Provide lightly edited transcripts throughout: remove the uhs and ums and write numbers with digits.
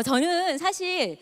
저는 사실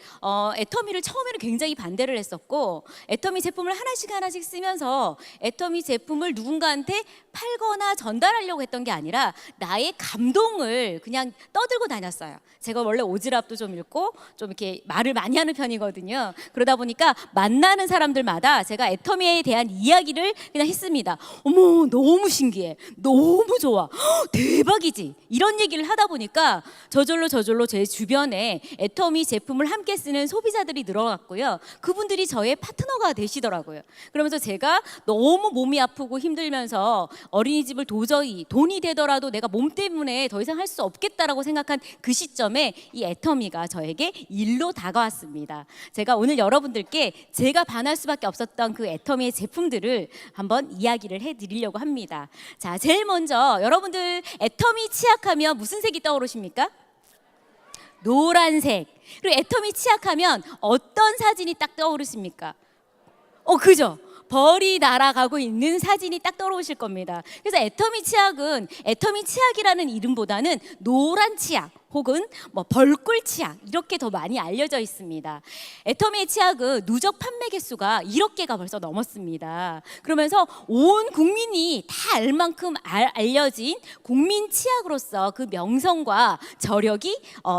애터미를 처음에는 굉장히 반대를 했었고, 애터미 제품을 하나씩 하나씩 쓰면서 애터미 제품을 누군가한테 팔거나 전달하려고 했던 게 아니라 나의 감동을 그냥 떠들고 다녔어요. 제가 원래 오지랖도 좀 읽고 좀 이렇게 말을 많이 하는 편이거든요. 그러다 보니까 만나는 사람들마다 제가 애터미에 대한 이야기를 그냥 했습니다. 어머, 너무 신기해, 너무 좋아, 헉, 대박이지, 이런 얘기를 하다 보니까 저절로 제 주변에 애터미 제품을 함께 쓰는 소비자들이 늘어났고요. 그분들이 저의 파트너가 되시더라고요. 그러면서 제가 너무 몸이 아프고 힘들면서 어린이집을 도저히 돈이 되더라도 내가 몸 때문에 더 이상 할 수 없겠다라고 생각한 그 시점에 이 애터미가 저에게 일로 다가왔습니다. 제가 오늘 여러분들께 제가 반할 수밖에 없었던 그 애터미의 제품들을 한번 이야기를 해드리려고 합니다. 자, 제일 먼저 여러분들 애터미 치약하면 무슨 색이 떠오르십니까? 노란색. 그리고 애터미 치약하면 어떤 사진이 딱 떠오르십니까? 그죠? 벌이 날아가고 있는 사진이 딱 떠오르실 겁니다. 그래서 애터미 치약은 애터미 치약이라는 이름보다는 노란 치약 혹은 벌꿀 치약, 이렇게 더 많이 알려져 있습니다. 애터미의 치약은 누적 판매 개수가 1억 개가 벌써 넘었습니다. 그러면서 온 국민이 다 알 만큼 알려진 국민 치약으로서 그 명성과 저력이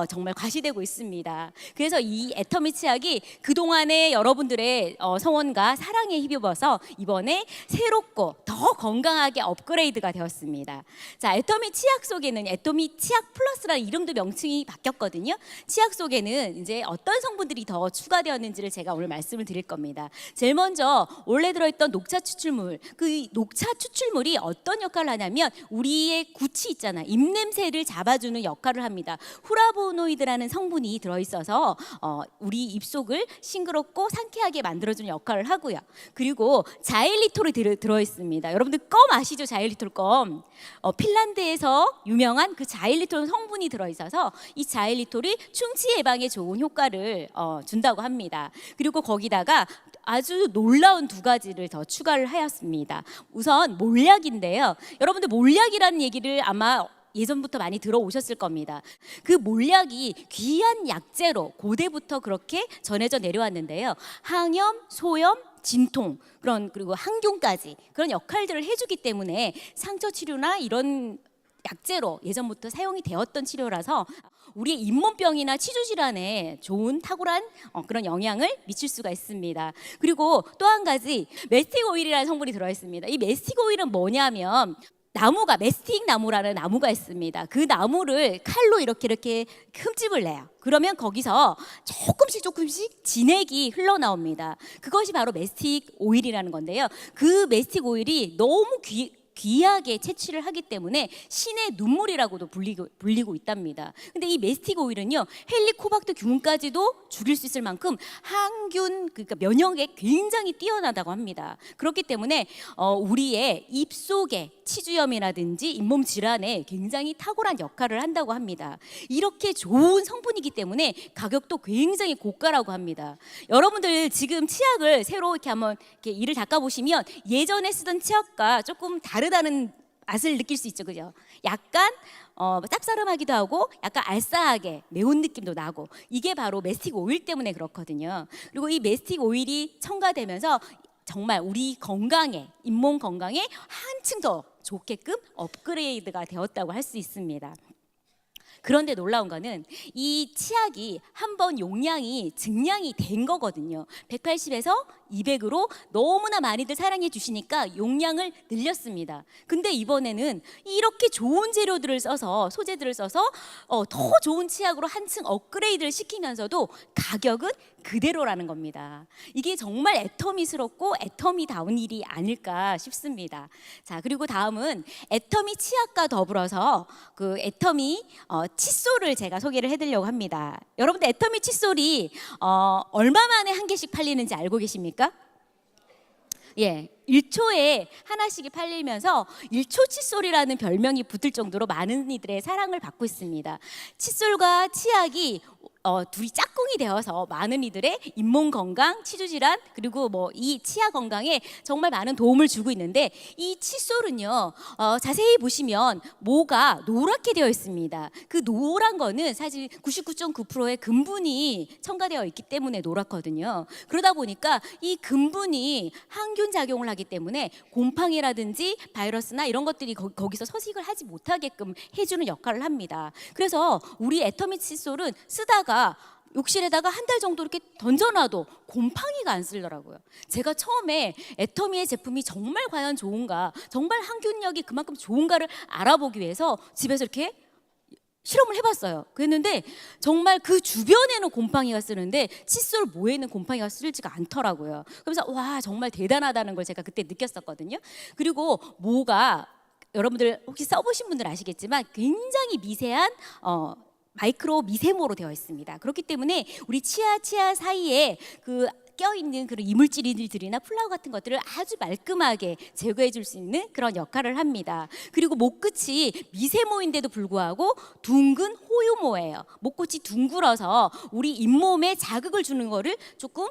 정말 과시되고 있습니다. 그래서 이 애터미 치약이 그동안의 여러분들의 성원과 사랑에 힘입어서 이번에 새롭고 더 건강하게 업그레이드가 되었습니다. 자, 애터미 치약 속에는 애터미 치약 플러스라는 이름도 명칭이 바뀌었거든요. 치약 속에는 이제 어떤 성분들이 더 추가되었는지를 제가 오늘 말씀을 드릴 겁니다. 제일 먼저 원래 들어있던 녹차 추출물, 그 녹차 추출물이 어떤 역할을 하냐면 우리의 구취 있잖아, 입냄새를 잡아주는 역할을 합니다. 후라보노이드라는 성분이 들어있어서 우리 입속을 싱그럽고 상쾌하게 만들어주는 역할을 하고요. 그리고 자일리톨이 들어있습니다. 여러분들 껌 아시죠? 자일리톨 껌. 핀란드에서 유명한 그 자일리톨 성분이 들어있어서 이 자일리톨이 충치 예방에 좋은 효과를 준다고 합니다. 그리고 거기다가 아주 놀라운 두 가지를 더 추가를 하였습니다. 우선 몰약인데요. 여러분들 몰약이라는 얘기를 아마 예전부터 많이 들어오셨을 겁니다. 그 몰약이 귀한 약재로 고대부터 그렇게 전해져 내려왔는데요. 항염, 소염, 진통, 그리고 항균까지 그런 역할들을 해주기 때문에 상처 치료나 이런 약재로 예전부터 사용이 되었던 치료라서 우리의 잇몸병이나 치주질환에 좋은 탁월한 그런 영향을 미칠 수가 있습니다. 그리고 또 한 가지 메스틱 오일이라는 성분이 들어있습니다. 이 메스틱 오일은 뭐냐면 나무가 메스틱 나무라는 나무가 있습니다. 그 나무를 칼로 이렇게 흠집을 내요. 그러면 거기서 조금씩 진액이 흘러나옵니다. 그것이 바로 메스틱 오일이라는 건데요. 그 메스틱 오일이 너무 귀하게 채취를 하기 때문에 신의 눈물이라고도 불리고 있답니다. 근데 이 메스틱 오일은요, 헬리코박터균까지도 죽일 수 있을 만큼 항균, 그러니까 면역에 굉장히 뛰어나다고 합니다. 그렇기 때문에 우리의 입속에 치주염이라든지 잇몸 질환에 굉장히 탁월한 역할을 한다고 합니다. 이렇게 좋은 성분이기 때문에 가격도 굉장히 고가라고 합니다. 여러분들 지금 치약을 새로 이렇게 한번 이렇게 이를 닦아보시면 예전에 쓰던 치약과 조금 다르다는 맛을 느낄 수 있죠, 그죠? 약간 쌉싸름하기도 하고 약간 알싸하게 매운 느낌도 나고, 이게 바로 메스틱 오일 때문에 그렇거든요. 그리고 이 메스틱 오일이 첨가되면서 정말 우리 건강에, 잇몸 건강에 한층 더 좋게끔 업그레이드가 되었다고 할 수 있습니다. 그런데 놀라운 거는 이 치약이 한번 용량이 증량이 된 거거든요. 180에서 200으로 너무나 많이들 사랑해 주시니까 용량을 늘렸습니다. 근데 이번에는 이렇게 좋은 재료들을 써서, 소재들을 써서 더 좋은 치약으로 한층 업그레이드를 시키면서도 가격은 그대로라는 겁니다. 이게 정말 애터미스럽고 애터미다운 일이 아닐까 싶습니다. 자, 그리고 다음은 애터미 치약과 더불어서 그 애터미 칫솔을 제가 소개를 해드리려고 합니다. 여러분들 애터미 칫솔이 얼마 만에 한 개씩 팔리는지 알고 계십니까? 예, 1초에 하나씩이 팔리면서 1초 칫솔이라는 별명이 붙을 정도로 많은 이들의 사랑을 받고 있습니다. 칫솔과 치약이 둘이 짝꿍이 되어서 많은 이들의 잇몸 건강, 치주 질환, 그리고 뭐 이 치아 건강에 정말 많은 도움을 주고 있는데, 이 칫솔은요, 자세히 보시면 모가 노랗게 되어 있습니다. 그 노란 거는 사실 99.9%의 금분이 첨가되어 있기 때문에 노랗거든요. 그러다 보니까 이 금분이 항균 작용을 하기 때문에 곰팡이라든지 바이러스나 이런 것들이 거기서 서식을 하지 못하게끔 해주는 역할을 합니다. 그래서 우리 애터미 칫솔은 쓰다가 욕실에다가 한 달 정도 이렇게 던져놔도 곰팡이가 안 쓸더라고요. 제가 처음에 애터미의 제품이 정말 과연 좋은가, 정말 항균력이 그만큼 좋은가를 알아보기 위해서 집에서 이렇게 실험을 해봤어요. 그랬는데 정말 그 주변에는 곰팡이가 쓰는데 칫솔 모에는 곰팡이가 쓰지가 않더라고요. 그래서 와, 정말 대단하다는 걸 제가 그때 느꼈었거든요. 그리고 모가, 여러분들 혹시 써보신 분들 아시겠지만 굉장히 미세한 마이크로 미세모로 되어 있습니다. 그렇기 때문에 우리 치아 사이에 그 껴있는 그런 이물질들이나 플라워 같은 것들을 아주 말끔하게 제거해 줄 수 있는 그런 역할을 합니다. 그리고 목끝이 미세모인데도 불구하고 둥근 호유모예요. 목끝이 둥글어서 우리 잇몸에 자극을 주는 거를 조금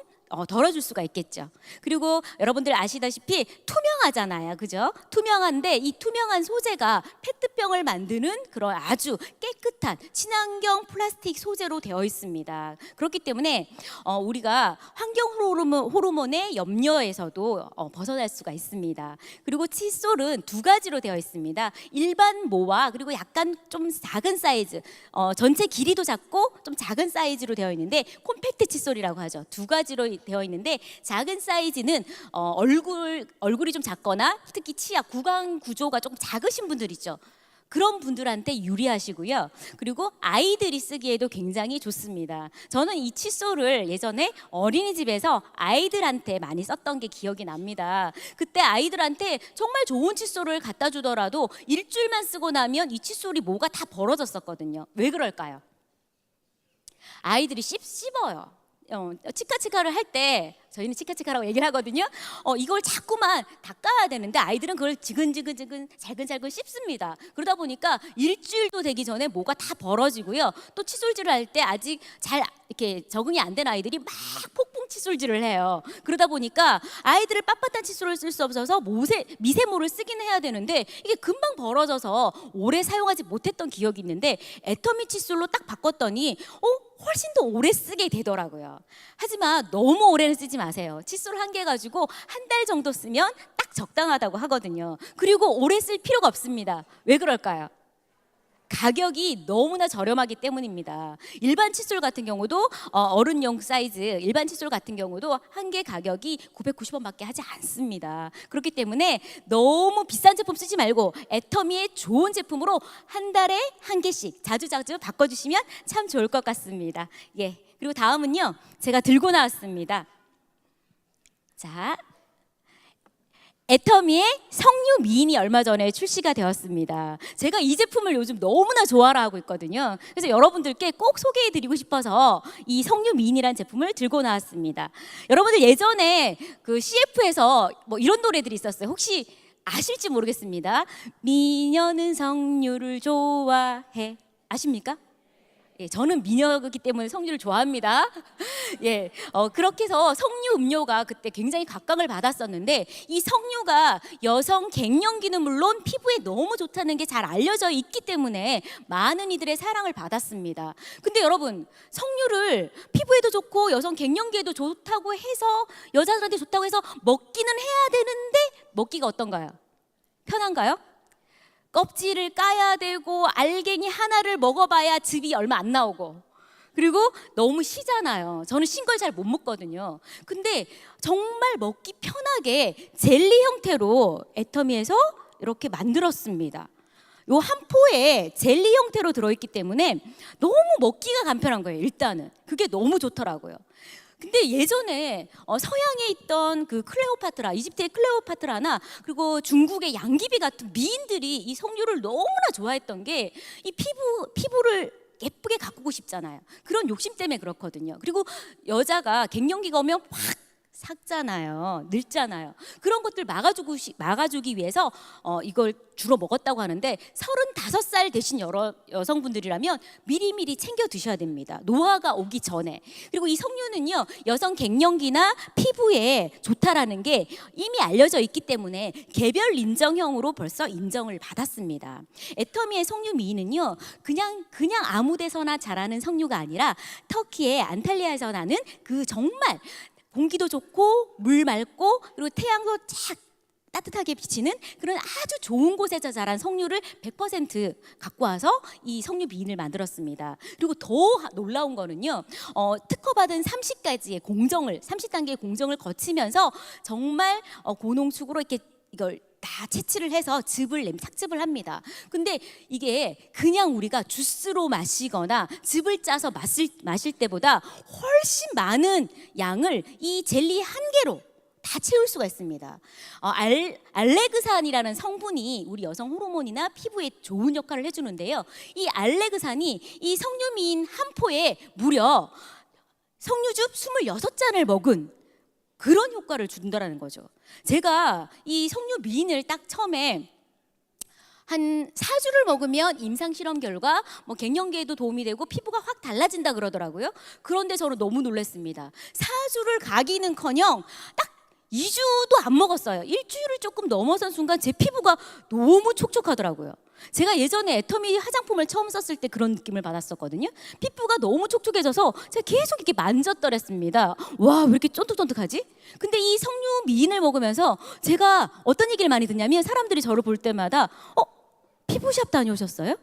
덜어줄 수가 있겠죠. 그리고 여러분들 아시다시피 투명하잖아요, 그죠? 투명한데 이 투명한 소재가 페트병을 만드는 그런 아주 깨끗한 친환경 플라스틱 소재로 되어 있습니다. 그렇기 때문에 우리가 환경 호르몬의 염려에서도 벗어날 수가 있습니다. 그리고 칫솔은 두 가지로 되어 있습니다. 일반 모와 그리고 약간 좀 작은 사이즈, 전체 길이도 작고 좀 작은 사이즈로 되어 있는데 콤팩트 칫솔이라고 하죠. 두 가지로 되어 있는데, 작은 사이즈는 얼굴이 좀 작거나 특히 치아 구강 구조가 조금 작으신 분들 있죠. 그런 분들한테 유리하시고요. 그리고 아이들이 쓰기에도 굉장히 좋습니다. 저는 이 칫솔을 예전에 어린이집에서 아이들한테 많이 썼던 게 기억이 납니다. 그때 아이들한테 정말 좋은 칫솔을 갖다 주더라도 일주일만 쓰고 나면 이 칫솔이 모가 다 벌어졌었거든요. 왜 그럴까요? 아이들이 씹어요. 치카치카를 할 때, 저희는 치카치카라고 얘기를 하거든요. 이걸 자꾸만 닦아야 되는데 아이들은 그걸 지근지근 잘근잘근 씹습니다. 그러다 보니까 일주일도 되기 전에 모가 다 벌어지고요. 또 칫솔질을 할 때 아직 잘 이렇게 적응이 안 된 아이들이 막 폭풍 칫솔질을 해요. 그러다 보니까 아이들을 빳빳한 칫솔을 쓸 수 없어서 미세모를 쓰긴 해야 되는데 이게 금방 벌어져서 오래 사용하지 못했던 기억이 있는데, 애터미 칫솔로 딱 바꿨더니 훨씬 더 오래 쓰게 되더라고요. 하지만 너무 오래는 쓰지 마세요. 칫솔 한 개 가지고 한 달 정도 쓰면 딱 적당하다고 하거든요. 그리고 오래 쓸 필요가 없습니다. 왜 그럴까요? 가격이 너무나 저렴하기 때문입니다. 일반 칫솔 같은 경우도 어른용 사이즈 일반 칫솔 같은 경우도 한 개 가격이 990원밖에 하지 않습니다. 그렇기 때문에 너무 비싼 제품 쓰지 말고 애터미의 좋은 제품으로 한 달에 한 개씩 자주자주 바꿔주시면 참 좋을 것 같습니다. 예, 그리고 다음은요, 제가 들고 나왔습니다. 자, 애터미의 석류 미인이 얼마 전에 출시가 되었습니다. 제가 이 제품을 요즘 너무나 좋아라 하고 있거든요. 그래서 여러분들께 꼭 소개해드리고 싶어서 이 석류 미인이라는 제품을 들고 나왔습니다. 여러분들 예전에 그 CF에서 뭐 이런 노래들이 있었어요. 혹시 아실지 모르겠습니다. 미녀는 석류를 좋아해. 아십니까? 예, 저는 미녀이기 때문에 석류를 좋아합니다. 예, 그렇게 해서 석류 음료가 그때 굉장히 각광을 받았었는데, 이 석류가 여성 갱년기는 물론 피부에 너무 좋다는 게 잘 알려져 있기 때문에 많은 이들의 사랑을 받았습니다. 근데 여러분, 석류를 피부에도 좋고 여성 갱년기에도 좋다고 해서, 여자들한테 좋다고 해서 먹기는 해야 되는데 먹기가 어떤가요? 편한가요? 껍질을 까야 되고 알갱이 하나를 먹어봐야 즙이 얼마 안 나오고, 그리고 너무 시잖아요. 저는 신 걸 잘 못 먹거든요. 근데 정말 먹기 편하게 젤리 형태로 애터미에서 이렇게 만들었습니다. 요 한 포에 젤리 형태로 들어있기 때문에 너무 먹기가 간편한 거예요. 일단은 그게 너무 좋더라고요. 근데 예전에 서양에 있던 그 클레오파트라, 이집트의 클레오파트라나 그리고 중국의 양귀비 같은 미인들이 이 석류를 너무나 좋아했던 게, 이 피부를 예쁘게 가꾸고 싶잖아요. 그런 욕심 때문에 그렇거든요. 그리고 여자가 갱년기가 오면 확 삭잖아요. 늙잖아요. 그런 것들 막아주기 위해서 이걸 주로 먹었다고 하는데 35살 되신 여성분들이라면 미리미리 챙겨 드셔야 됩니다. 노화가 오기 전에. 그리고 이 석류는요, 여성 갱년기나 피부에 좋다라는 게 이미 알려져 있기 때문에 개별 인정형으로 벌써 인정을 받았습니다. 애터미의 석류 미인은요, 그냥 아무 데서나 자라는 석류가 아니라 터키의 안탈리아에서 나는 그 정말 공기도 좋고 물 맑고 그리고 태양도 쫙 따뜻하게 비치는 그런 아주 좋은 곳에서 자란 석류를 100% 갖고 와서 이 석류 미인을 만들었습니다. 그리고 더 놀라운 거는요, 특허받은 30단계의 공정을 거치면서 정말 고농축으로 이렇게 이걸 다 채취를 해서 삭즙을 합니다. 근데 이게 그냥 우리가 주스로 마시거나 즙을 짜서 마실 때보다 훨씬 많은 양을 이 젤리 한 개로 다 채울 수가 있습니다. 알레그산이라는 성분이 우리 여성 호르몬이나 피부에 좋은 역할을 해주는데요. 이 알레그산이 이 석류미인 한 포에 무려 석류즙 26잔을 먹은 그런 효과를 준다는 거죠. 제가 이 석류 미인을 딱 처음에 한 4주를 먹으면 임상 실험 결과 갱년기에도 도움이 되고 피부가 확 달라진다 그러더라고요. 그런데 저는 너무 놀랐습니다. 4주를 가기는커녕 딱 2주도 안 먹었어요. 일주일을 조금 넘어선 순간 제 피부가 너무 촉촉하더라고요. 제가 예전에 애터미 화장품을 처음 썼을 때 그런 느낌을 받았었거든요. 피부가 너무 촉촉해져서 제가 계속 이렇게 만졌더랬습니다. 와, 왜 이렇게 쫀득쫀득하지? 근데 이 석류 미인을 먹으면서 제가 어떤 얘기를 많이 듣냐면 사람들이 저를 볼 때마다 피부샵 다녀오셨어요?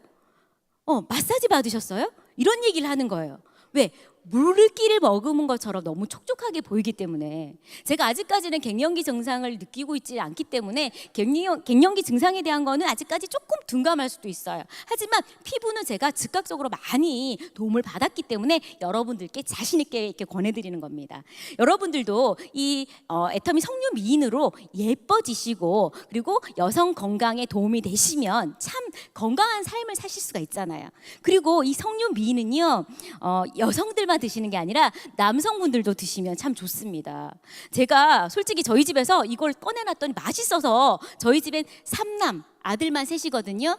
마사지 받으셨어요? 이런 얘기를 하는 거예요. 왜? 물기를 머금은 것처럼 너무 촉촉하게 보이기 때문에. 제가 아직까지는 갱년기 증상을 느끼고 있지 않기 때문에 갱년기 증상에 대한 거는 아직까지 조금 둔감할 수도 있어요. 하지만 피부는 제가 즉각적으로 많이 도움을 받았기 때문에 여러분들께 자신 있게 이렇게 권해드리는 겁니다. 여러분들도 이 애터미 석류 미인으로 예뻐지시고 그리고 여성 건강에 도움이 되시면 참 건강한 삶을 사실 수가 있잖아요. 그리고 이 석류 미인은요, 여성들만 드시는 게 아니라 남성분들도 드시면 참 좋습니다. 제가 솔직히 저희 집에서 이걸 꺼내놨더니 맛있어서 저희 집엔 3남 아들만 셋이거든요.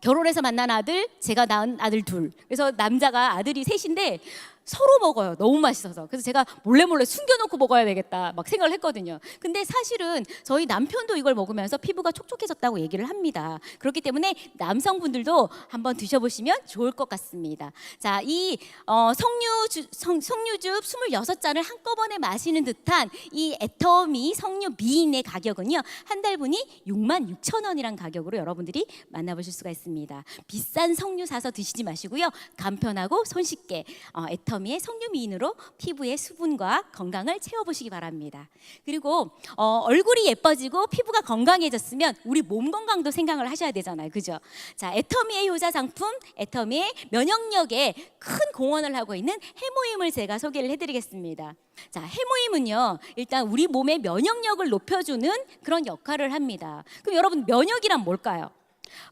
결혼해서 만난 아들, 제가 낳은 아들 둘. 그래서 남자가 아들이 셋인데 서로 먹어요. 너무 맛있어서. 그래서 제가 몰래 숨겨놓고 먹어야 되겠다 막 생각을 했거든요. 근데 사실은 저희 남편도 이걸 먹으면서 피부가 촉촉해졌다고 얘기를 합니다. 그렇기 때문에 남성분들도 한번 드셔보시면 좋을 것 같습니다. 자, 이 석류즙 26잔을 한꺼번에 마시는 듯한 이 애터미 석류 미인의 가격은요, 한 달분이 66,000원이란 가격으로 여러분들이 만나보실 수가 있습니다. 비싼 석류 사서 드시지 마시고요, 간편하고 손쉽게 애터미의 석류 미인으로 피부의 수분과 건강을 채워보시기 바랍니다. 그리고 얼굴이 예뻐지고 피부가 건강해졌으면 우리 몸 건강도 생각을 하셔야 되잖아요, 그죠? 자, 애터미의 효자 상품, 애터미의 면역력에 큰 공헌을 하고 있는 해모임을 제가 소개를 해드리겠습니다. 자, 해모임은요, 일단 우리 몸의 면역력을 높여주는 그런 역할을 합니다. 그럼 여러분, 면역이란 뭘까요?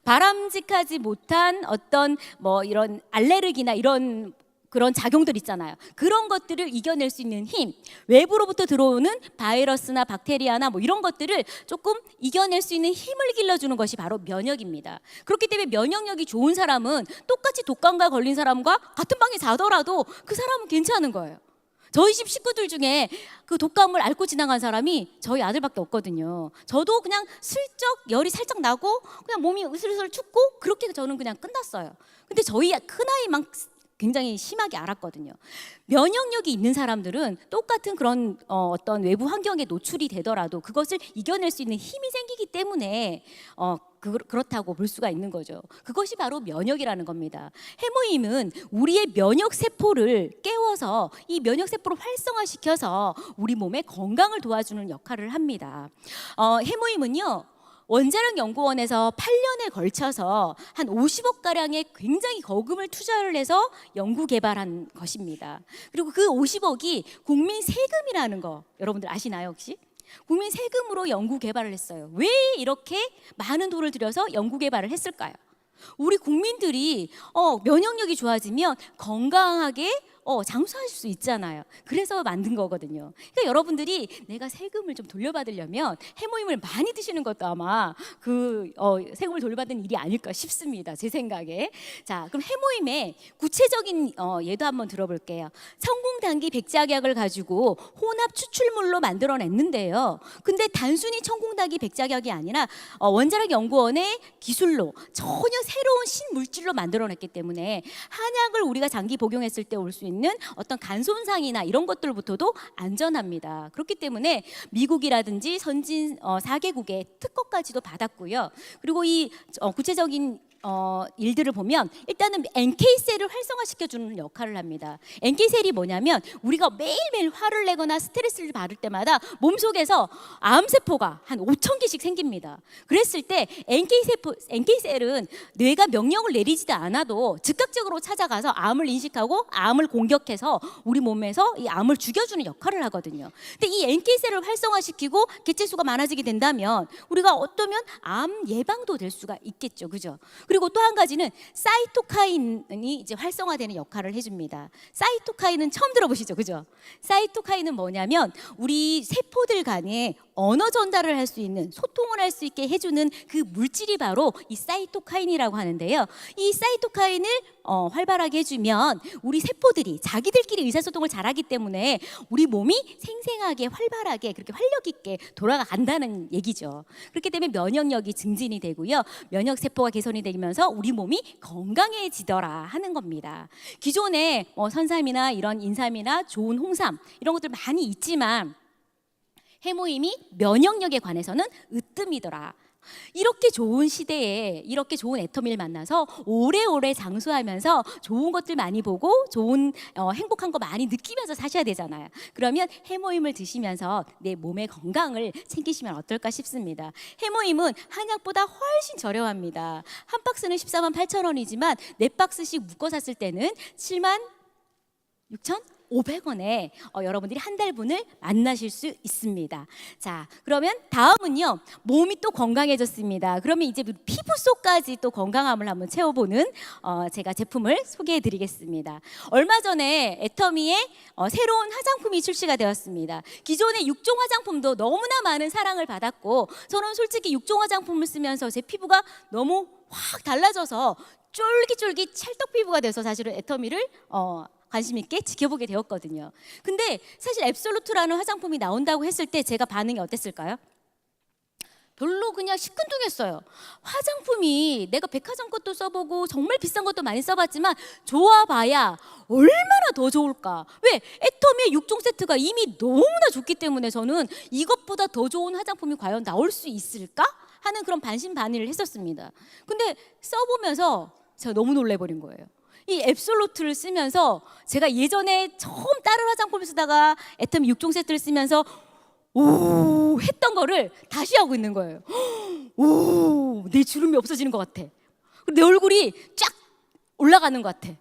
바람직하지 못한 어떤 이런 알레르기나 이런 그런 작용들 있잖아요. 그런 것들을 이겨낼 수 있는 힘, 외부로부터 들어오는 바이러스나 박테리아나 이런 것들을 조금 이겨낼 수 있는 힘을 길러주는 것이 바로 면역입니다. 그렇기 때문에 면역력이 좋은 사람은 똑같이 독감과 걸린 사람과 같은 방에 자더라도 그 사람은 괜찮은 거예요. 저희 집 식구들 중에 그 독감을 앓고 지나간 사람이 저희 아들밖에 없거든요. 저도 그냥 슬쩍 열이 살짝 나고 그냥 몸이 으슬으슬 춥고 그렇게 저는 그냥 끝났어요. 근데 저희 큰아이만 굉장히 심하게 앓았거든요. 면역력이 있는 사람들은 똑같은 그런 어떤 외부 환경에 노출이 되더라도 그것을 이겨낼 수 있는 힘이 생기기 때문에 그렇다고 볼 수가 있는 거죠. 그것이 바로 면역이라는 겁니다. 해모임은 우리의 면역 세포를 깨워서 이 면역 세포를 활성화시켜서 우리 몸의 건강을 도와주는 역할을 합니다. 해모임은요, 원자력 연구원에서 8년에 걸쳐서 한 50억가량의 굉장히 거금을 투자를 해서 연구 개발한 것입니다. 그리고 그 50억이 국민 세금이라는 거 여러분들 아시나요 혹시? 국민 세금으로 연구 개발을 했어요. 왜 이렇게 많은 돈을 들여서 연구 개발을 했을까요? 우리 국민들이 면역력이 좋아지면 건강하게 장수하실 수 있잖아요. 그래서 만든 거거든요. 그러니까 여러분들이 내가 세금을 좀 돌려받으려면 해모임을 많이 드시는 것도 아마 세금을 돌려받는 일이 아닐까 싶습니다. 제 생각에. 자, 그럼 해모임의 구체적인 예도 한번 들어볼게요. 천궁당귀 백작약을 가지고 혼합 추출물로 만들어냈는데요. 근데 단순히 천궁당귀 백작약이 아니라 원자력 연구원의 기술로 전혀 새로운 신물질로 만들어냈기 때문에 한약을 우리가 장기 복용했을 때 올 수 있는 어떤 간 손상이나 이런 것들부터도 안전합니다. 그렇기 때문에 미국이라든지 선진 4개국의 특허까지도 받았고요. 그리고 이 구체적인 일들을 보면 일단은 NK셀을 활성화시켜주는 역할을 합니다. NK셀이 뭐냐면 우리가 매일매일 화를 내거나 스트레스를 받을 때마다 몸속에서 암세포가 한 5,000개씩 생깁니다. 그랬을 때 NK셀은 뇌가 명령을 내리지도 않아도 즉각적으로 찾아가서 암을 인식하고 암을 공격해서 우리 몸에서 이 암을 죽여주는 역할을 하거든요. 근데 이 NK셀을 활성화시키고 개체수가 많아지게 된다면 우리가 어쩌면 암 예방도 될 수가 있겠죠. 그죠? 그리고 또 한 가지는 사이토카인이 이제 활성화되는 역할을 해줍니다. 사이토카인은 처음 들어보시죠, 그죠? 사이토카인은 뭐냐면 우리 세포들 간에 언어 전달을 할 수 있는, 소통을 할 수 있게 해주는 그 물질이 바로 이 사이토카인이라고 하는데요. 이 사이토카인을 활발하게 해주면 우리 세포들이 자기들끼리 의사소통을 잘하기 때문에 우리 몸이 생생하게 활발하게 그렇게 활력 있게 돌아간다는 얘기죠. 그렇기 때문에 면역력이 증진이 되고요. 면역세포가 개선이 되면서 우리 몸이 건강해지더라 하는 겁니다. 기존에 선삼이나 이런 인삼이나 좋은 홍삼 이런 것들 많이 있지만 해모임이 면역력에 관해서는 으뜸이더라. 이렇게 좋은 시대에 이렇게 좋은 애터미를 만나서 오래오래 장수하면서 좋은 것들 많이 보고 좋은 행복한 거 많이 느끼면서 사셔야 되잖아요. 그러면 해모임을 드시면서 내 몸의 건강을 챙기시면 어떨까 싶습니다. 해모임은 한약보다 훨씬 저렴합니다. 한 박스는 14만 8천 원이지만 4박스씩 묶어 샀을 때는 7만 6,500원에 여러분들이 한 달분을 만나실 수 있습니다. 자, 그러면 다음은요. 몸이 또 건강해졌습니다. 그러면 이제 피부 속까지 또 건강함을 한번 채워보는 제가 제품을 소개해드리겠습니다. 얼마 전에 애터미에 새로운 화장품이 출시가 되었습니다. 기존의 육종 화장품도 너무나 많은 사랑을 받았고 저는 솔직히 육종 화장품을 쓰면서 제 피부가 너무 확 달라져서 쫄깃쫄깃 찰떡 피부가 돼서 사실은 애터미를 관심 있게 지켜보게 되었거든요. 근데 사실 앱솔루트라는 화장품이 나온다고 했을 때 제가 반응이 어땠을까요? 별로 그냥 시큰둥했어요. 화장품이 내가 백화점 것도 써보고 정말 비싼 것도 많이 써봤지만 좋아봐야 얼마나 더 좋을까. 왜? 애터미의 6종 세트가 이미 너무나 좋기 때문에 저는 이것보다 더 좋은 화장품이 과연 나올 수 있을까? 하는 그런 반신반의를 했었습니다. 근데 써보면서 제가 너무 놀래버린 거예요. 이 앱솔루트를 쓰면서 제가 예전에 처음 다른 화장품을 쓰다가 애터미 6종 세트를 쓰면서 오 했던 거를 다시 하고 있는 거예요. 오, 내 주름이 없어지는 것 같아. 내 얼굴이 쫙 올라가는 것 같아.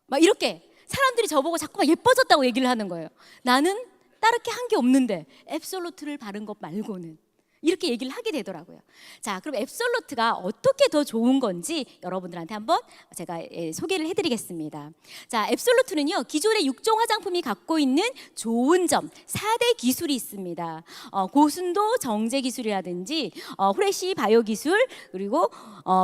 막 이렇게 사람들이 저보고 자꾸만 예뻐졌다고 얘기를 하는 거예요. 나는 다르게 한 게 없는데 앱솔루트를 바른 것 말고는. 이렇게 얘기를 하게 되더라고요. 자, 그럼 앱솔루트가 어떻게 더 좋은 건지 여러분들한테 한번 제가 소개를 해드리겠습니다. 자, 앱솔루트는요 기존의 6종 화장품이 갖고 있는 좋은 점 4대 기술이 있습니다. 고순도 정제 기술이라든지 후레쉬 바이오 기술 그리고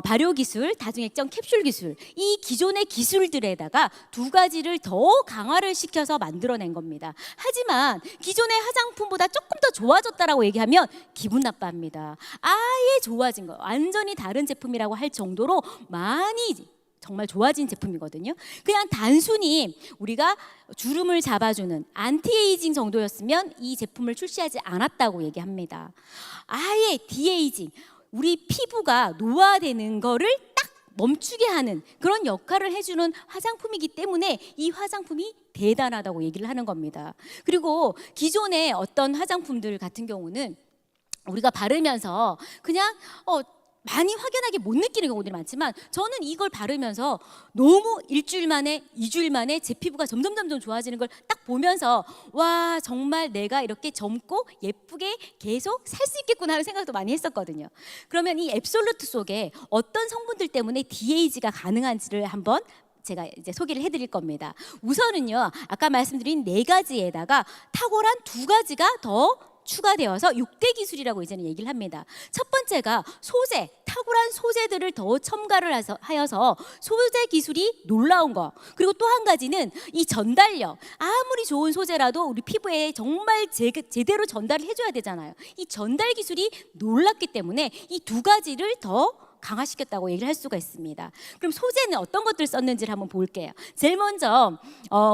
발효 기술, 다중액정 캡슐 기술 이 기존의 기술들에다가 두 가지를 더 강화를 시켜서 만들어낸 겁니다. 하지만 기존의 화장품보다 조금 더 좋아졌다라고 얘기하면 기분 나빠합니다. 아예 좋아진 거, 완전히 다른 제품이라고 할 정도로 많이 정말 좋아진 제품이거든요. 그냥 단순히 우리가 주름을 잡아주는 안티에이징 정도였으면 이 제품을 출시하지 않았다고 얘기합니다. 아예 디에이징, 우리 피부가 노화되는 거를 딱 멈추게 하는 그런 역할을 해주는 화장품이기 때문에 이 화장품이 대단하다고 얘기를 하는 겁니다. 그리고 기존의 어떤 화장품들 같은 경우는 우리가 바르면서 그냥 많이 확연하게 못 느끼는 경우들이 많지만 저는 이걸 바르면서 너무 일주일 만에 2주일 만에 제 피부가 점점 좋아지는 걸 딱 보면서 와 정말 내가 이렇게 젊고 예쁘게 계속 살 수 있겠구나 하는 생각도 많이 했었거든요. 그러면 이 앱솔루트 속에 어떤 성분들 때문에 디에이지가 가능한지를 한번 제가 이제 소개를 해드릴 겁니다. 우선은요, 아까 말씀드린 4가지에다가 탁월한 2가지가 더 추가되어서 6대 기술이라고 이제는 얘기를 합니다. 첫 번째가 소재, 탁월한 소재들을 더 첨가를 하여서 소재 기술이 놀라운 거. 그리고 또 한 가지는 이 전달력. 아무리 좋은 소재라도 우리 피부에 정말 제대로 전달을 해줘야 되잖아요. 이 전달 기술이 놀랍기 때문에 이 2가지를 더 강화시켰다고 얘기를 할 수가 있습니다. 그럼 소재는 어떤 것들을 썼는지를 한번 볼게요. 제일 먼저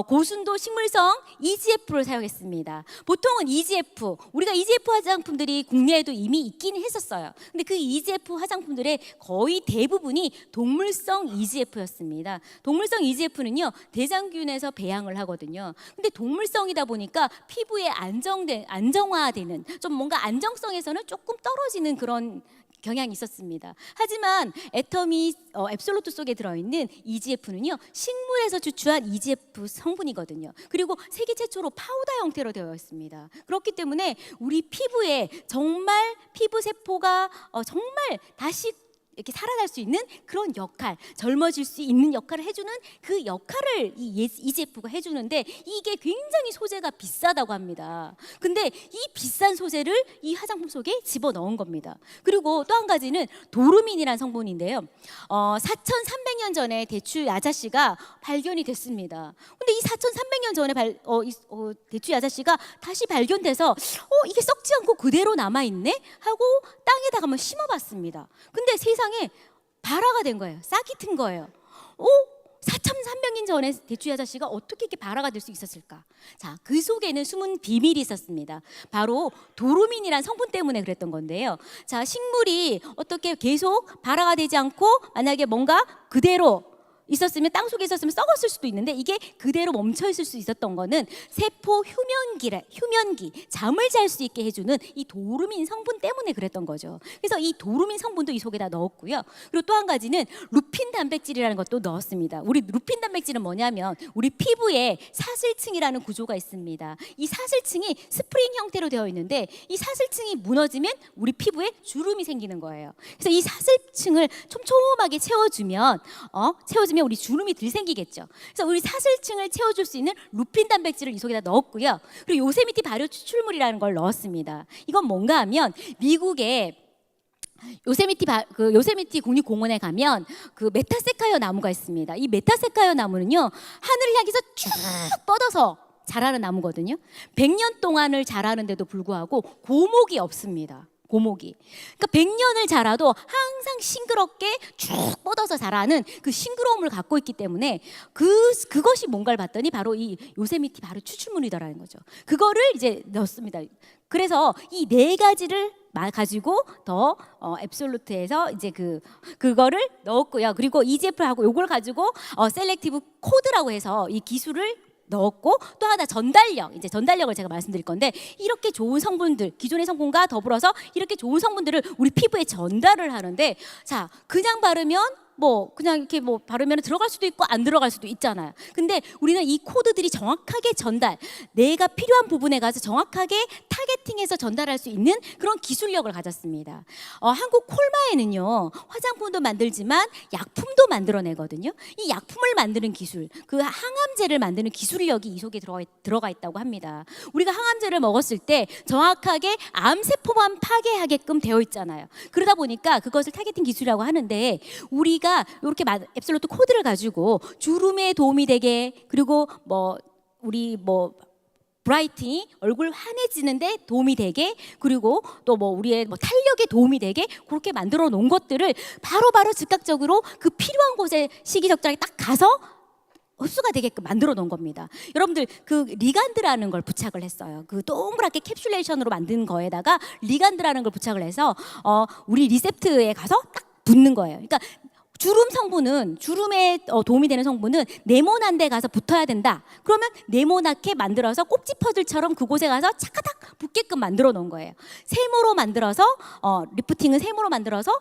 고순도 식물성 EGF를 사용했습니다. 보통은 EGF, 우리가 EGF 화장품들이 국내에도 이미 있긴 했었어요. 근데 그 EGF 화장품들의 거의 대부분이 동물성 EGF였습니다. 동물성 EGF는요, 대장균에서 배양을 하거든요. 근데 동물성이다 보니까 피부에 안정화되는, 좀 뭔가 안정성에서는 조금 떨어지는 그런 경향이 있었습니다. 하지만 애터미 앱솔루트 속에 들어있는 EGF는요, 식물에서 추출한 EGF 성분이거든요. 그리고 세계 최초로 파우더 형태로 되어 있습니다. 그렇기 때문에 우리 피부에 정말 피부 세포가 정말 다시 이렇게 살아날 수 있는 그런 역할, 젊어질 수 있는 역할을 해주는 그 역할을 이 EGF가 해주는데, 이게 굉장히 소재가 비싸다고 합니다. 근데 이 비싼 소재를 이 화장품 속에 집어넣은 겁니다. 그리고 또 한 가지는 도르민이라는 성분인데요, 4,300년 전에 대추 야자씨가 발견이 됐습니다. 근데 이 4,300년 전에 대추 야자씨가 다시 발견돼서 이게 썩지 않고 그대로 남아있네? 하고 땅에다가 한번 심어봤습니다. 근데 세상에 발화가 된 거예요. 싹이 튼 거예요. 4,300년 전에 대추 야자씨가 어떻게 이렇게 발화가 될 수 있었을까? 자, 그 속에는 숨은 비밀이 있었습니다. 바로 도르민이란 성분 때문에 그랬던 건데요. 자, 식물이 어떻게 계속 발화가 되지 않고 만약에 뭔가 그대로 있었으면, 땅 속에 있었으면 썩었을 수도 있는데, 이게 그대로 멈춰 있을 수 있었던 거는 세포 휴면기, 잠을 잘 수 있게 해주는 이 도르민 성분 때문에 그랬던 거죠. 그래서 이 도르민 성분도 이 속에다 넣었고요. 그리고 또 한 가지는 루핀 단백질이라는 것도 넣었습니다. 우리 루핀 단백질은 뭐냐면, 우리 피부에 사슬층이라는 구조가 있습니다. 이 사슬층이 스프링 형태로 되어 있는데, 이 사슬층이 무너지면 우리 피부에 주름이 생기는 거예요. 그래서 이 사슬층을 촘촘하게 채워주면 우리 주름이 덜 생기겠죠. 그래서 우리 사슬층을 채워줄 수 있는 루핀 단백질을 이 속에다 넣었고요. 그리고 요세미티 발효 추출물이라는 걸 넣었습니다. 이건 뭔가 하면, 미국의 요세미티 국립공원에 가면 그 메타세카이어 나무가 있습니다. 이 메타세카이어 나무는요, 하늘을 향해서 쭉 뻗어서 자라는 나무거든요. 100년 동안을 자라는데도 불구하고 고목이 없습니다. 고목이. 그러니까 100년을 자라도 항상 싱그럽게 쭉 뻗어서 자라는 그 싱그러움을 갖고 있기 때문에 그것이 뭔가를 봤더니 바로 이 요세미티 바로 추출물이더라는 거죠. 그거를 이제 넣었습니다. 그래서 이 4가지를 가지고 더 앱솔루트에서 이제 그거를 넣었고요. 그리고 EGF하고 요걸 가지고 셀렉티브 코드라고 해서 이 기술을 넣었고, 또 하나 전달력을 제가 말씀드릴 건데, 이렇게 좋은 성분들, 기존의 성분과 더불어서 이렇게 좋은 성분들을 우리 피부에 전달을 하는데, 자, 그냥 바르면 그냥 이렇게 바르면 들어갈 수도 있고 안 들어갈 수도 있잖아요. 근데 우리는 이 코드들이 정확하게 내가 필요한 부분에 가서 정확하게 타겟팅해서 전달할 수 있는 그런 기술력을 가졌습니다. 한국 콜마에는요, 화장품도 만들지만 약품도 만들어내거든요. 이 약품을 만드는 기술, 그 항암제를 만드는 기술력이 이 속에 들어가 있다고 합니다. 우리가 항암제를 먹었을 때 정확하게 암세포만 파괴하게끔 되어 있잖아요. 그러다 보니까 그것을 타겟팅 기술이라고 하는데, 우리가 이렇게 앱솔루트 코드를 가지고 주름에 도움이 되게, 그리고 브라이트닝, 얼굴 환해지는데 도움이 되게, 그리고 또 우리의 탄력에 도움이 되게 그렇게 만들어 놓은 것들을 바로바로 즉각적으로 그 필요한 곳에 시기적절하게 딱 가서 흡수가 되게끔 만들어 놓은 겁니다. 여러분들, 그 리간드라는 걸 부착을 했어요. 그 동그랗게 캡슐레이션으로 만든 거에다가 리간드라는 걸 부착을 해서 우리 리셉트에 가서 딱 붙는 거예요. 그러니까 주름에 도움이 되는 성분은 네모난 데 가서 붙어야 된다. 그러면 네모나게 만들어서 꼭지 퍼즐처럼 그곳에 가서 차카닥 붙게끔 만들어 놓은 거예요. 세모로 만들어서 리프팅은 세모로 만들어서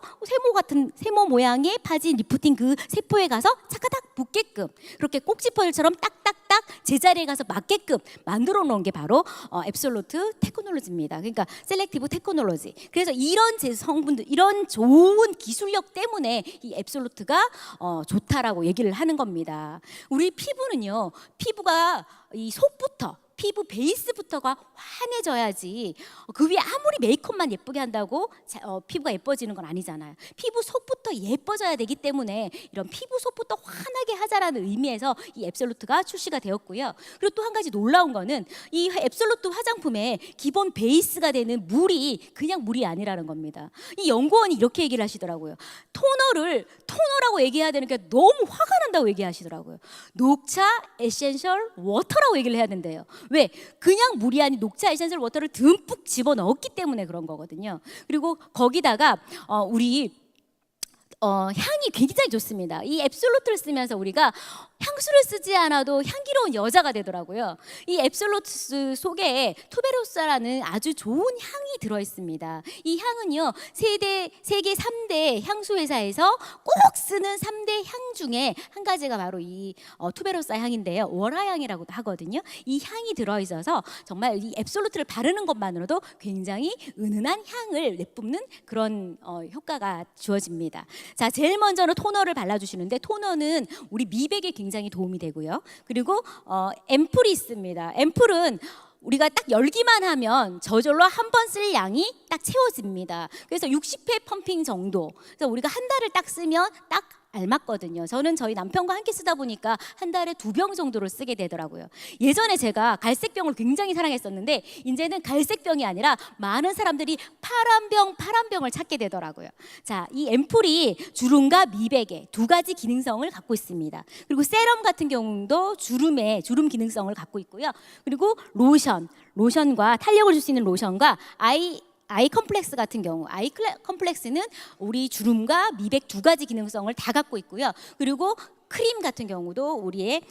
세모 모양의 파진 리프팅 그 세포에 가서 차카닥 붙게끔 그렇게 꼭지 퍼즐처럼 딱딱딱 딱 제자리에 가서 맞게끔 만들어 놓은 게 바로 앱솔루트 테크놀로지입니다. 그러니까 셀렉티브 테크놀로지. 그래서 이런 성분들, 이런 좋은 기술력 때문에 이 앱솔루트가 좋다라고 얘기를 하는 겁니다. 우리 피부는요, 피부가 이 속부터, 피부 베이스부터가 환해져야지 그 위에 아무리 메이크업만 예쁘게 한다고 피부가 예뻐지는 건 아니잖아요. 피부 속부터 예뻐져야 되기 때문에 이런 피부 속부터 환하게 하자라는 의미에서 이 앱솔루트가 출시가 되었고요. 그리고 또 한 가지 놀라운 거는 이 앱솔루트 화장품의 기본 베이스가 되는 물이 그냥 물이 아니라는 겁니다. 이 연구원이 이렇게 얘기를 하시더라고요. 토너라고 얘기해야 되는 게 너무 화가 난다고 얘기하시더라고요. 녹차 에센셜 워터라고 얘기를 해야 된대요. 왜? 그냥 물이 아닌 녹차 에센셜 워터를 듬뿍 집어넣었기 때문에 그런 거거든요. 그리고 거기다가 향이 굉장히 좋습니다. 이 앱솔루트를 쓰면서 우리가 향수를 쓰지 않아도 향기로운 여자가 되더라고요. 이 앱솔루트 속에 투베로사라는 아주 좋은 향이 들어있습니다. 이 향은요, 세계 3대 향수 회사에서 꼭 쓰는 3대 향 중에 한 가지가 바로 이 투베로사 향인데요. 월화향이라고도 하거든요. 이 향이 들어있어서 정말 이 앱솔루트를 바르는 것만으로도 굉장히 은은한 향을 내뿜는 그런 효과가 주어집니다. 자, 제일 먼저는 토너를 발라주시는데, 토너는 우리 미백에 굉장히 도움이 되고요. 그리고 앰플이 있습니다. 앰플은 우리가 딱 열기만 하면 저절로 한 번 쓸 양이 딱 채워집니다. 그래서 60회 펌핑 정도. 그래서 우리가 한 달을 딱 쓰면 딱 알맞거든요. 저는 저희 남편과 함께 쓰다 보니까 한 달에 2병 정도를 쓰게 되더라고요. 예전에 제가 갈색병을 굉장히 사랑했었는데 이제는 갈색병이 아니라 많은 사람들이 파란병을 찾게 되더라고요. 자, 이 앰플이 주름과 미백에 두 가지 기능성을 갖고 있습니다. 그리고 세럼 같은 경우도 주름 기능성을 갖고 있고요. 그리고 로션과 탄력을 줄 수 있는 로션과 아이 컴플렉스 같은 경우, 아이 컴플렉스는 우리 주름과 미백 두 가지 기능성을 다 갖고 있고요. 그리고 크림 같은 경우도 우리의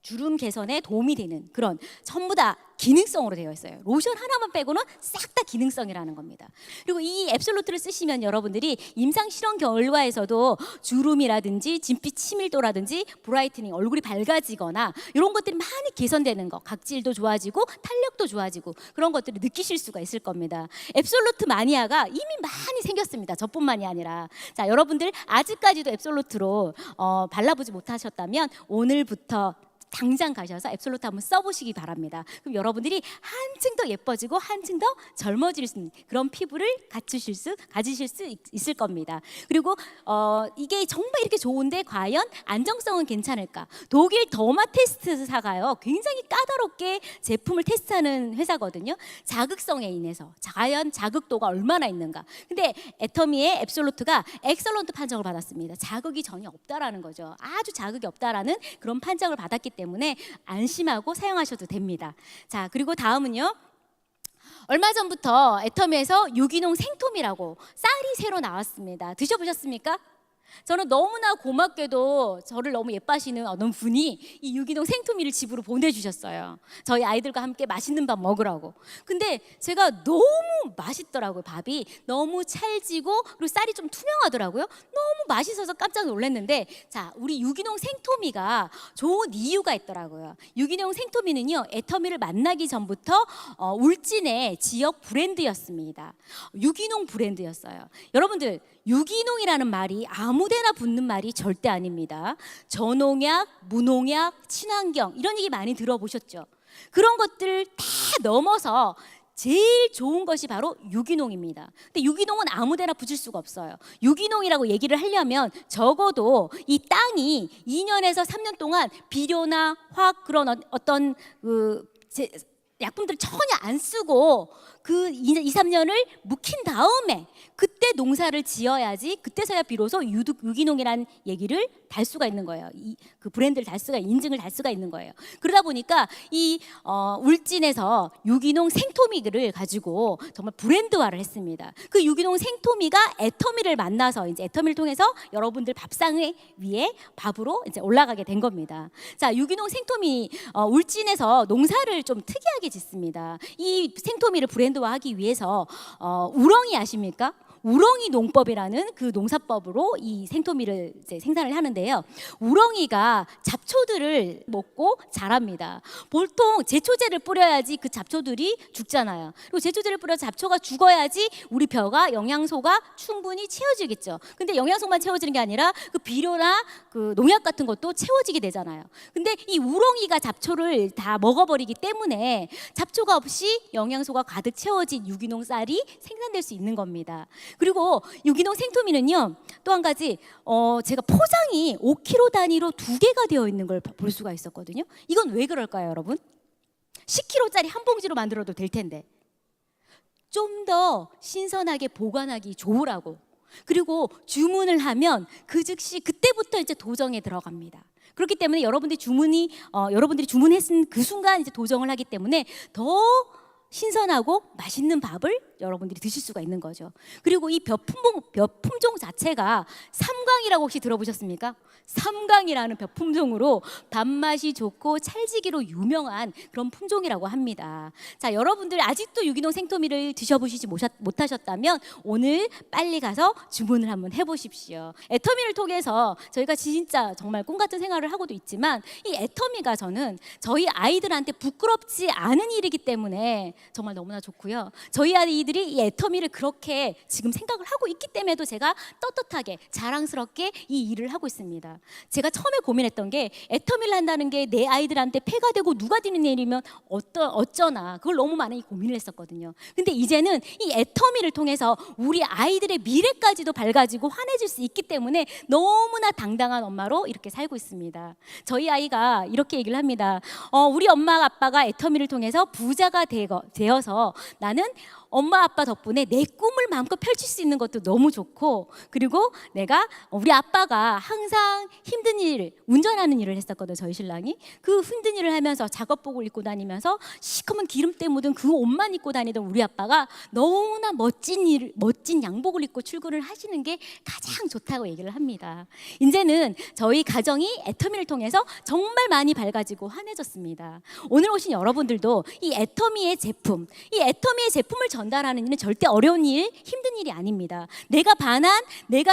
주름 개선에 도움이 되는 그런 전부 다 기능성으로 되어 있어요. 로션 하나만 빼고는 싹 다 기능성이라는 겁니다. 그리고 이 앱솔루트를 쓰시면 여러분들이 임상 실험 결과에서도 주름이라든지 진피 치밀도라든지 브라이트닝, 얼굴이 밝아지거나 이런 것들이 많이 개선되는 거, 각질도 좋아지고 탄력도 좋아지고 그런 것들을 느끼실 수가 있을 겁니다. 앱솔루트 마니아가 이미 많이 생겼습니다. 저뿐만이 아니라. 자, 여러분들 아직까지도 앱솔루트로 발라보지 못하셨다면 오늘부터 당장 가셔서 앱솔루트 한번 써보시기 바랍니다. 그럼 여러분들이 한층 더 예뻐지고 한층 더 젊어질 수 있는 그런 피부를 가지실 수 있을 겁니다. 그리고 이게 정말 이렇게 좋은데 과연 안정성은 괜찮을까? 독일 더마테스트사가요, 굉장히 까다롭게 제품을 테스트하는 회사거든요. 자극성에 인해서 과연 자극도가 얼마나 있는가? 근데 애터미의 앱솔루트가 엑설런트 판정을 받았습니다. 자극이 전혀 없다라는 거죠. 아주 자극이 없다라는 그런 판정을 받았기 때문에 안심하고 사용하셔도 됩니다. 자, 그리고 다음은요, 얼마 전부터 애터미에서 유기농 생토미라고 쌀이 새로 나왔습니다. 드셔보셨습니까? 저는 너무나 고맙게도 저를 너무 예뻐하시는 어떤 분이 이 유기농 생토미를 집으로 보내주셨어요. 저희 아이들과 함께 맛있는 밥 먹으라고. 근데 제가 너무 맛있더라고요. 밥이 너무 찰지고 그리고 쌀이 좀 투명하더라고요. 너무 맛있어서 깜짝 놀랐는데, 자, 우리 유기농 생토미가 좋은 이유가 있더라고요. 유기농 생토미는요, 애터미를 만나기 전부터 울진의 지역 브랜드였습니다. 유기농 브랜드였어요. 여러분들, 유기농이라는 말이 아무데나 붙는 말이 절대 아닙니다. 저농약, 무농약, 친환경 이런 얘기 많이 들어보셨죠? 그런 것들 다 넘어서 제일 좋은 것이 바로 유기농입니다. 근데 유기농은 아무데나 붙일 수가 없어요. 유기농이라고 얘기를 하려면 적어도 이 땅이 2년에서 3년 동안 비료나 화학 그런 어떤 약품들을 전혀 안 쓰고 그 2, 3년을 묵힌 다음에 그때 농사를 지어야지, 그때서야 비로소 유기농이라는 얘기를 달 수가 있는 거예요. 그 브랜드를 인증을 달 수가 있는 거예요. 그러다 보니까 이 울진에서 유기농 생토미를 가지고 정말 브랜드화를 했습니다. 그 유기농 생토미가 애터미를 만나서 이제 애터미를 통해서 여러분들 밥상 위에 밥으로 이제 올라가게 된 겁니다. 자, 유기농 생토미 울진에서 농사를 좀 특이하게 짓습니다. 이 생토미를 브랜드화하기 위해서 우렁이 아십니까? 우렁이 농법이라는 그 농사법으로 이 생토미를 이제 생산을 하는데요. 우렁이가 잡초들을 먹고 자랍니다. 보통 제초제를 뿌려야지 그 잡초들이 죽잖아요. 그리고 제초제를 뿌려서 잡초가 죽어야지 우리 벼가 영양소가 충분히 채워지겠죠. 근데 영양소만 채워지는 게 아니라 그 비료나 그 농약 같은 것도 채워지게 되잖아요. 근데 이 우렁이가 잡초를 다 먹어버리기 때문에 잡초가 없이 영양소가 가득 채워진 유기농 쌀이 생산될 수 있는 겁니다. 그리고 유기농 생토미는요, 또 한 가지 제가 포장이 5kg 단위로 2개가 되어 있는 걸 볼 수가 있었거든요. 이건 왜 그럴까요, 여러분? 10kg짜리 한 봉지로 만들어도 될 텐데 좀 더 신선하게 보관하기 좋으라고. 그리고 주문을 하면 그 즉시 그때부터 이제 도정에 들어갑니다. 그렇기 때문에 여러분들이 주문했은 그 순간 이제 도정을 하기 때문에 더 신선하고 맛있는 밥을 여러분들이 드실 수가 있는 거죠. 그리고 이 벼 품종 자체가 삼강이라고 혹시 들어보셨습니까? 삼강이라는 벼 품종으로 밥맛이 좋고 찰지기로 유명한 그런 품종이라고 합니다. 자, 여러분들 아직도 유기농 생토미를 드셔보시지 못하셨다면 오늘 빨리 가서 주문을 한번 해보십시오. 애터미를 통해서 저희가 진짜 정말 꿈 같은 생활을 하고도 있지만 이 애터미가 저는 저희 아이들한테 부끄럽지 않은 일이기 때문에 정말 너무나 좋고요. 저희 아이들이 이 애터미를 그렇게 지금 생각을 하고 있기 때문에도 제가 떳떳하게 자랑스럽게 이 일을 하고 있습니다. 제가 처음에 고민했던 게 애터미를 한다는 게 내 아이들한테 폐가 되고 누가 되는 일이면 어쩌나 그걸 너무 많이 고민을 했었거든요. 근데 이제는 이 애터미를 통해서 우리 아이들의 미래까지도 밝아지고 환해질 수 있기 때문에 너무나 당당한 엄마로 이렇게 살고 있습니다. 저희 아이가 이렇게 얘기를 합니다. 우리 엄마 아빠가 애터미를 통해서 부자가 되어서 나는 엄마 아빠 덕분에 내 꿈을 마음껏 펼칠 수 있는 것도 너무 좋고, 그리고 우리 아빠가 항상 힘든 일, 운전하는 일을 했었거든요. 저희 신랑이 그 힘든 일을 하면서 작업복을 입고 다니면서 시커먼 기름때 묻은 그 옷만 입고 다니던 우리 아빠가 너무나 멋진 양복을 입고 출근을 하시는 게 가장 좋다고 얘기를 합니다. 이제는 저희 가정이 애터미를 통해서 정말 많이 밝아지고 환해졌습니다. 오늘 오신 여러분들도 이 애터미의 제품을 전달하는 일은 절대 어려운 일, 힘든 일이 아닙니다. 내가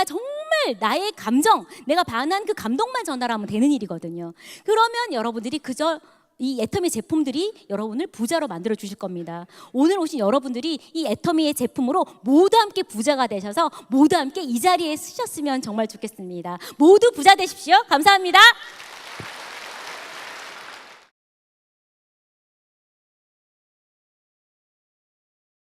정말 나의 감정, 내가 반한 그 감동만 전달하면 되는 일이거든요. 그러면 여러분들이 그저 이 애터미 제품들이 여러분을 부자로 만들어 주실 겁니다. 오늘 오신 여러분들이 이 애터미의 제품으로 모두 함께 부자가 되셔서 모두 함께 이 자리에 쓰셨으면 정말 좋겠습니다. 모두 부자 되십시오. 감사합니다.